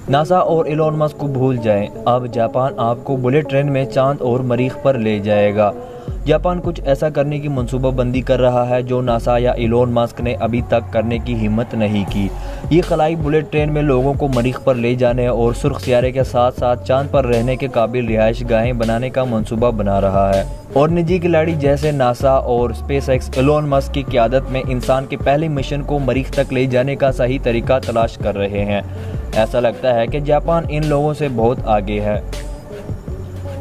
NASA और Elon Musk को भूल जाएं, अब जापान आपको बुलेट ट्रेन में चांद और मरीख पर ले जाएगा। जापान कुछ ऐसा करने की मंसूबाबंदी कर रहा है जो नासा या एलोन मस्क ने अभी तक करने की हिम्मत नहीं की। ये खलाई बुलेट ट्रेन में लोगों को मरीख पर ले जाने और सुर्ख सियारे के साथ साथ चांद पर रहने के काबिल रिहाइश गाहें बनाने का मंसूबा बना रहा है और निजी खिलाड़ी जैसे नासा और स्पेसएक्स एलोन मस्क की क़यादत में इंसान के पहले मिशन को मरीख तक ले जाने का सही तरीका तलाश कर रहे हैं। ऐसा लगता है कि जापान इन लोगों से बहुत आगे है।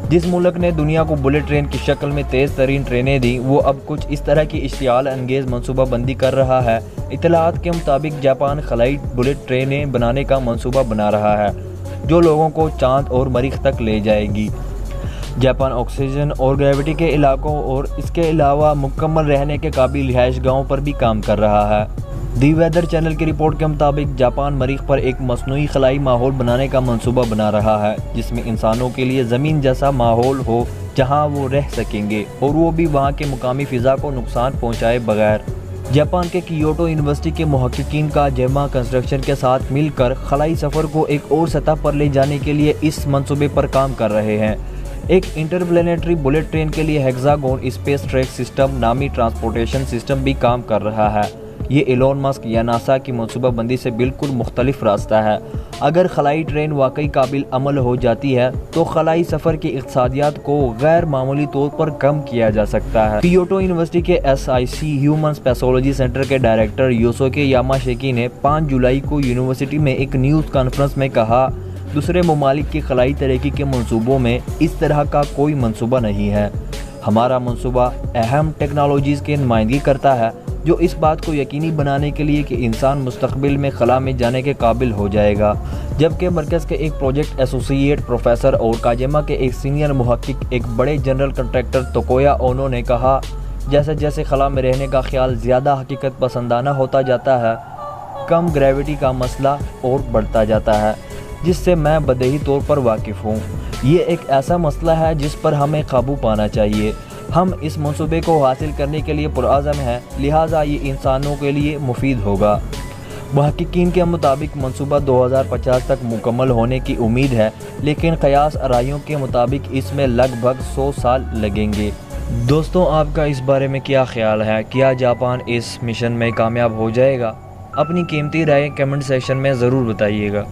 जिस मुल्क ने दुनिया को बुलेट ट्रेन की शक्ल में तेज़ तरीन ट्रेनें दी, वो अब कुछ इस तरह की इश्तियाल अंगेज़ मनसूबाबंदी कर रहा है। इत्तलाआत के मुताबिक जापान खलाई बुलेट ट्रेनें बनाने का मंसूबा बना रहा है जो लोगों को चांद और मरीख तक ले जाएगी। जापान ऑक्सीजन और ग्रेविटी के इलाकों और इसके अलावा मुकम्मल रहने के काबिल रिहाइश गाहों पर भी काम कर रहा है। दी वेदर चैनल की रिपोर्ट के मुताबिक जापान मरीख पर एक मसनूई खलाई माहौल बनाने का मंसूबा बना रहा है जिसमें इंसानों के लिए ज़मीन जैसा माहौल हो जहां वो रह सकेंगे और वो भी वहां के मुकामी फ़िज़ा को नुकसान पहुंचाए बगैर। जापान के कियोटो यूनिवर्सिटी के मुहक्किकीन का जेमा कंस्ट्रक्शन के साथ मिलकर खलाई सफ़र को एक और सतह पर ले जाने के लिए इस मंसूबे पर काम कर रहे हैं। एक इंटरप्लेनेटरी बुलेट ट्रेन के लिए हेक्सागोन स्पेस ट्रैक सिस्टम नामी ट्रांसपोर्टेशन सिस्टम भी काम कर रहा है। ये एलोन मस्क या नासा की मनसूबाबंदी से बिल्कुल मुख्तलिफ रास्ता है। अगर खलाई ट्रेन वाकई काबिल अमल हो जाती है तो खलाई सफ़र की इक़्तिसादियात को गैर मामूली तौर पर कम किया जा सकता है। कियोटो यूनिवर्सिटी के SIC ह्यूमन स्पेसोलॉजी सेंटर के डायरेक्टर योसुके यामाशिकी ने 5 जुलाई को यूनिवर्सिटी में एक न्यूज़ कॉन्फ्रेंस में कहा, दूसरे ममालिक की खलाई तरक्की के मंसूबों में इस तरह का कोई मंसूबा नहीं है। हमारा मंसूबा अहम टेक्नोलॉजीज़ की नुमाइंदगी करता है जो इस बात को यकीनी बनाने के लिए कि इंसान मुस्तकबिल में खला में जाने के काबिल हो जाएगा। जबकि मरकज़ के एक प्रोजेक्ट एसोसिएट प्रोफेसर और काजेमा के एक सीनियर मुहक्किक एक बड़े जनरल कंट्रैक्टर तोकोया ओनो ने कहा, जैसे जैसे खला में रहने का ख्याल ज़्यादा हकीकत पसंदाना होता जाता है, कम ग्रेविटी का मसला और बढ़ता जाता है, जिससे मैं बदही तौर पर वाकिफ़ हूँ। ये एक ऐसा मसला है जिस पर हमें काबू पाना चाहिए। हम इस मंसूबे को हासिल करने के लिए पुरअज़म हैं, लिहाजा ये इंसानों के लिए मुफीद होगा। मुहक्किकीन के मुताबिक मंसूबा 2050 तक मुकम्मल होने की उम्मीद है, लेकिन क़यास आराइयों के मुताबिक इसमें लगभग 100 साल लगेंगे। दोस्तों, आपका इस बारे में क्या ख्याल है? क्या जापान इस मिशन में कामयाब हो जाएगा? अपनी कीमती राय कमेंट सेक्शन में ज़रूर बताइएगा।